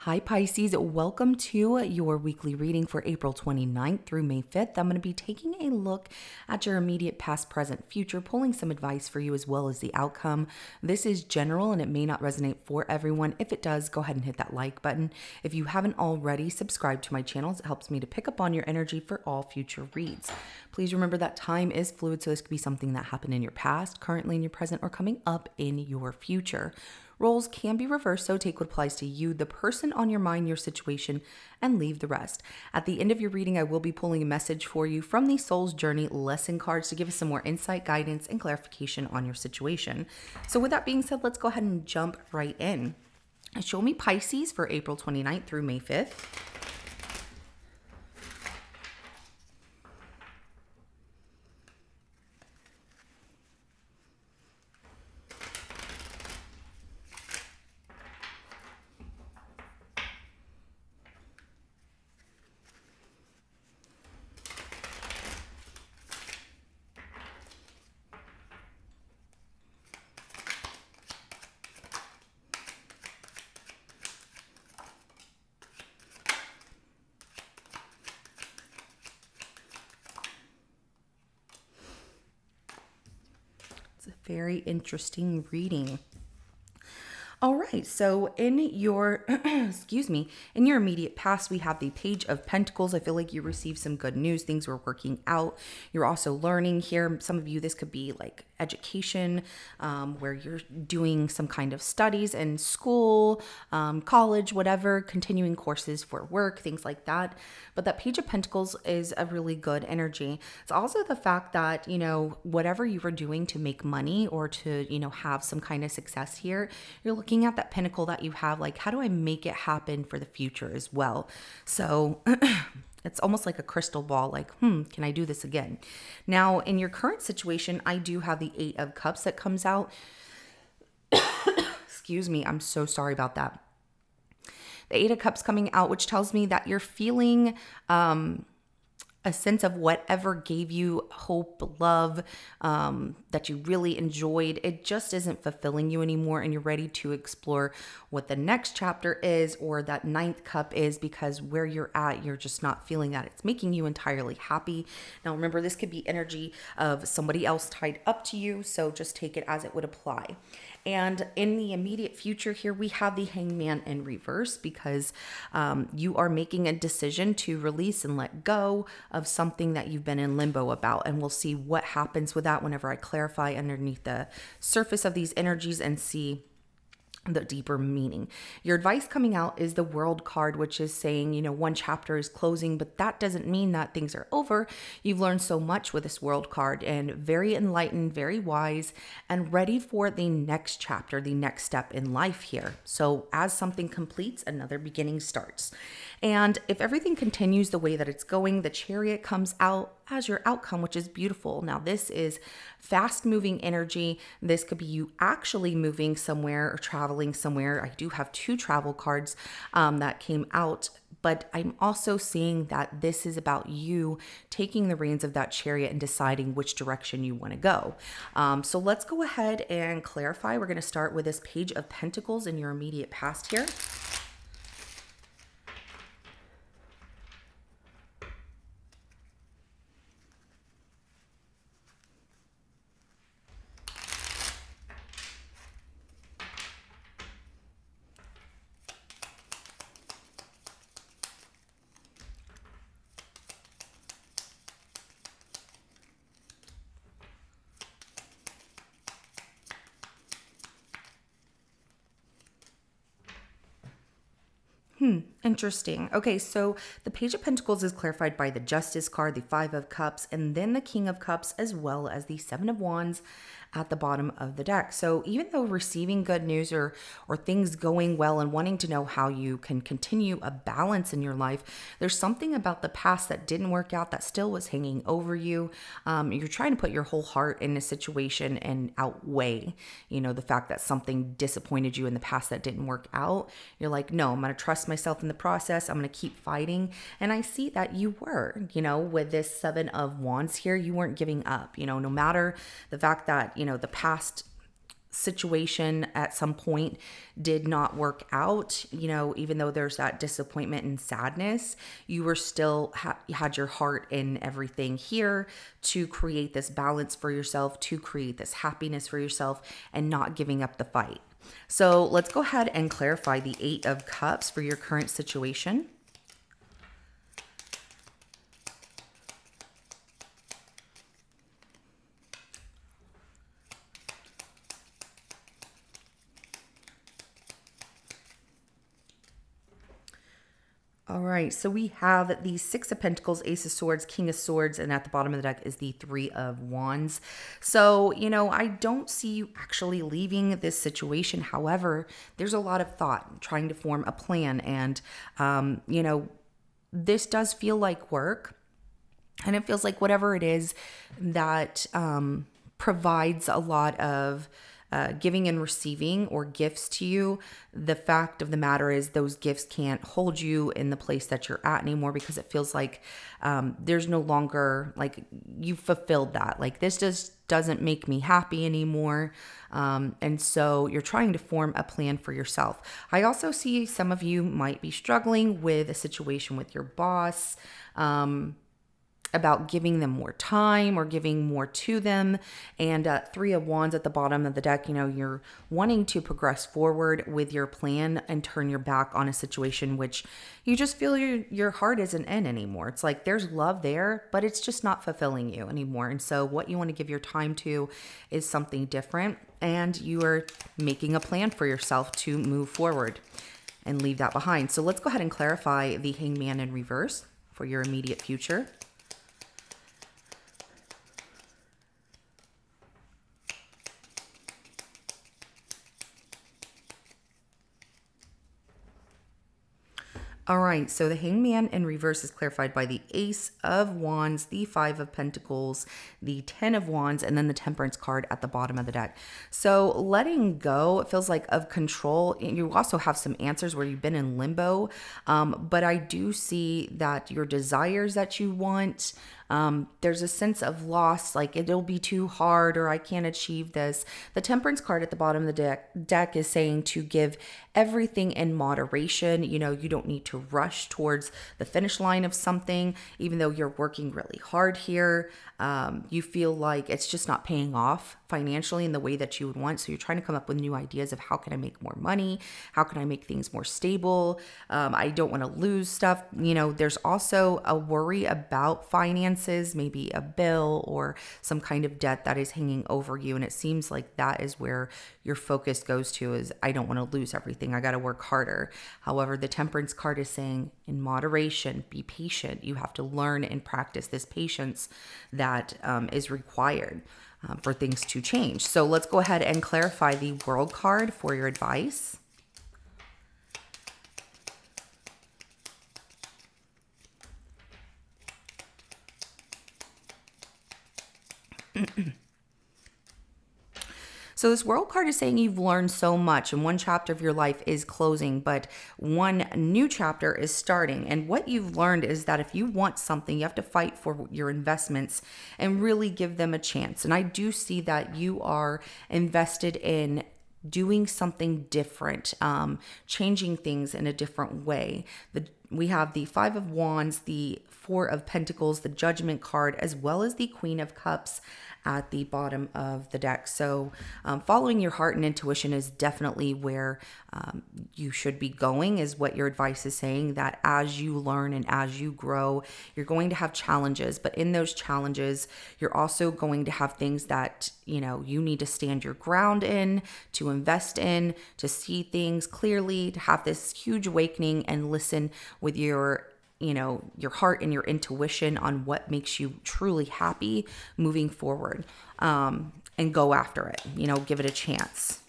Hi Pisces, welcome to your weekly reading for April 29th through May 5th. I'm going to be taking a look at your immediate past, present, future, pulling some advice for you as well as the outcome. This is general and it may not resonate for everyone. If it does, go ahead and hit that like button. If you haven't already, subscribe to my channels. It helps me to pick up on your energy for all future reads. Please remember that time is fluid, so this could be something that happened in your past, currently in your present, or coming up in your future. Roles can be reversed, so take what applies to you, the person on your mind, your situation, and leave the rest. At the end of your reading, I will be pulling a message for you from the Soul's Journey lesson cards to give us some more insight, guidance, and clarification on your situation. So with that being said, let's go ahead and jump right in. Show me Pisces for April 29th through May 5th. It's a very interesting reading. All right, so in your, excuse me, in your immediate past, we have the Page of Pentacles. I feel like you received some good news. Things were working out. You're also learning here. Some of you, this could be like education, where you're doing some kind of studies in school, college, whatever, continuing courses for work, things like that. But that Page of Pentacles is a really good energy. It's also the fact that, you know, whatever you were doing to make money or to, you know, have some kind of success here, you're looking at that pinnacle that you have, like, how do I make it happen for the future as well? So it's almost like a crystal ball, like, can I do this again? Now, in your current situation, I do have the Eight of Cups that comes out. Excuse me, I'm so sorry about that. The Eight of Cups coming out, which tells me that you're feeling a sense of whatever gave you hope, love, that you really enjoyed. It just isn't fulfilling you anymore, and you're ready to explore what the next chapter is, or that ninth cup is, because where you're at, you're just not feeling that it's making you entirely happy. Now, remember, this could be energy of somebody else tied up to you, so just take it as it would apply. And in the immediate future here, we have the Hangman in reverse, because you are making a decision to release and let go of something that you've been in limbo about. And we'll see what happens with that whenever I clarify underneath the surface of these energies and see the deeper meaning. Your advice coming out is the World card, which is saying, you know, one chapter is closing, but that doesn't mean that things are over. You've learned so much with this World card, and very enlightened, very wise, and ready for the next chapter, the next step in life here. So as something completes, another beginning starts. And if everything continues the way that it's going, the Chariot comes out as your outcome, which is beautiful. Now, this is fast moving energy. This could be you actually moving somewhere or traveling somewhere. I do have two travel cards that came out, but I'm also seeing that this is about you taking the reins of that chariot and deciding which direction you want to go. So let's go ahead and clarify. We're going to start with this Page of Pentacles in your immediate past here. Interesting. Okay, so the Page of Pentacles is clarified by the Justice card, the Five of Cups, and then the King of Cups, as well as the Seven of Wands at the bottom of the deck. So even though receiving good news or things going well and wanting to know how you can continue a balance in your life, there's something about the past that didn't work out that still was hanging over you. You're trying to put your whole heart in a situation and outweigh, you know, the fact that something disappointed you in the past that didn't work out. You're like, no, I'm going to trust myself in the process. I'm going to keep fighting. And I see that you were, you know, with this Seven of Wands here, you weren't giving up, you know, no matter the fact that, you know, the past situation at some point did not work out, even though there's that disappointment and sadness, you were still had your heart in everything here to create this balance for yourself, to create this happiness for yourself, and not giving up the fight. So let's go ahead and clarify the 8 of Cups for your current situation. All right, so we have the 6 of Pentacles, Ace of Swords, King of Swords, and at the bottom of the deck is the 3 of Wands. So, I don't see you actually leaving this situation. However, there's a lot of thought trying to form a plan. And, this does feel like work. And it feels like whatever it is that provides a lot of giving and receiving or gifts to you, the fact of the matter is those gifts can't hold you in the place that you're at anymore, because it feels like there's no longer, like, you've fulfilled that. Like, this just doesn't make me happy anymore. And so you're trying to form a plan for yourself. I also see some of you might be struggling with a situation with your boss, about giving them more time or giving more to them. And 3 of Wands at the bottom of the deck, you're wanting to progress forward with your plan and turn your back on a situation which you just feel your heart isn't in anymore. It's like there's love there, but it's just not fulfilling you anymore. And so what you want to give your time to is something different, and you are making a plan for yourself to move forward and leave that behind. So let's go ahead and clarify the Hangman in reverse for your immediate future. All right, so the Hangman in reverse is clarified by the Ace of Wands, the 5 of Pentacles, the 10 of Wands, and then the Temperance card at the bottom of the deck. So letting go, it feels like, of control. You also have some answers where you've been in limbo, but I do see that your desires that you want, there's a sense of loss, like it'll be too hard or I can't achieve this. The Temperance card at the bottom of the deck is saying to give everything in moderation. You don't need to rush towards the finish line of something, even though you're working really hard here. You feel like it's just not paying off financially in the way that you would want. So you're trying to come up with new ideas of how can I make more money? How can I make things more stable? I don't want to lose stuff. There's also a worry about finances, maybe a bill or some kind of debt that is hanging over you. And it seems like that is where your focus goes to, is I don't want to lose everything. I got to work harder. However, the Temperance card is saying in moderation, be patient. You have to learn and practice this patience that is required for things to change. So let's go ahead and clarify the World card for your advice. So this World card is saying you've learned so much and one chapter of your life is closing, but one new chapter is starting. And what you've learned is that if you want something, you have to fight for your investments and really give them a chance. And I do see that you are invested in doing something different, changing things in a different way. We have the 5 of Wands, the 4 of Pentacles, the Judgment card, as well as the Queen of Cups at the bottom of the deck. So following your heart and intuition is definitely where you should be going, is what your advice is saying, that as you learn and as you grow, you're going to have challenges. But in those challenges, you're also going to have things that, you need to stand your ground in, to invest in, to see things clearly, to have this huge awakening and listen with your heart and your intuition on what makes you truly happy moving forward, and go after it, give it a chance.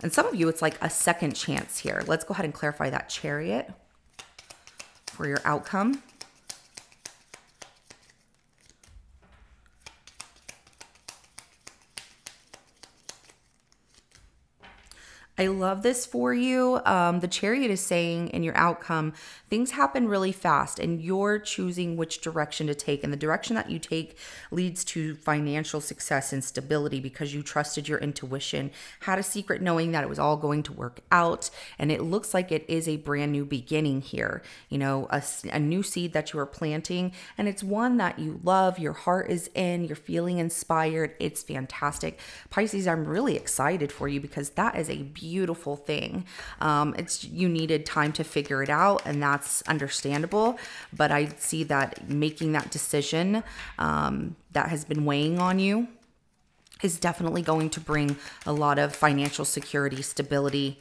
And some of you, it's like a second chance here. Let's go ahead and clarify that Chariot for your outcome. I love this for you. The Chariot is saying in your outcome, things happen really fast and you're choosing which direction to take. And the direction that you take leads to financial success and stability because you trusted your intuition, had a secret knowing that it was all going to work out. And it looks like it is a brand new beginning here, you know, a new seed that you are planting. And it's one that you love, your heart is in, you're feeling inspired. It's fantastic. Pisces, I'm really excited for you because that is a beautiful thing. You needed time to figure it out, and that's understandable. But I see that making that decision that has been weighing on you is definitely going to bring a lot of financial security, stability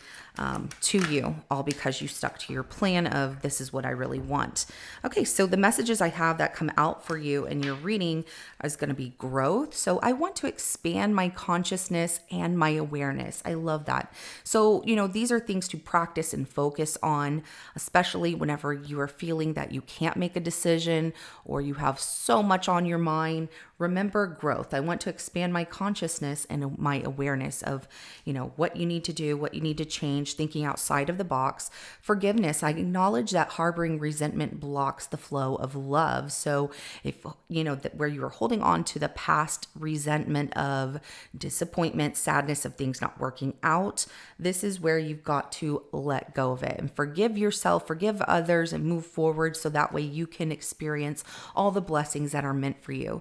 to you, all because you stuck to your plan of this is what I really want. Okay, so the messages I have that come out for you in your reading is going to be growth. So I want to expand my consciousness and my awareness. I love that. So, you know, these are things to practice and focus on, especially whenever you are feeling that you can't make a decision or you have so much on your mind. Remember growth. I want to expand my consciousness and my awareness of, you know, what you need to do, what you need to change, thinking outside of the box. Forgiveness. I acknowledge that harboring resentment blocks the flow of love. So if, you know, that where you are holding on to the past resentment of disappointment, sadness of things not working out, this is where you've got to let go of it and forgive yourself, forgive others, and move forward so that way you can experience all the blessings that are meant for you.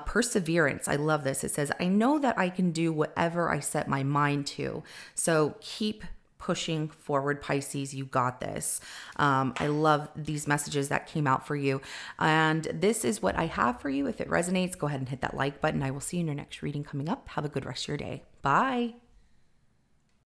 Perseverance. I love this. It says, I know that I can do whatever I set my mind to. So keep pushing forward, Pisces. You got this. I love these messages that came out for you. And this is what I have for you. If it resonates, go ahead and hit that like button. I will see you in your next reading coming up. Have a good rest of your day. Bye.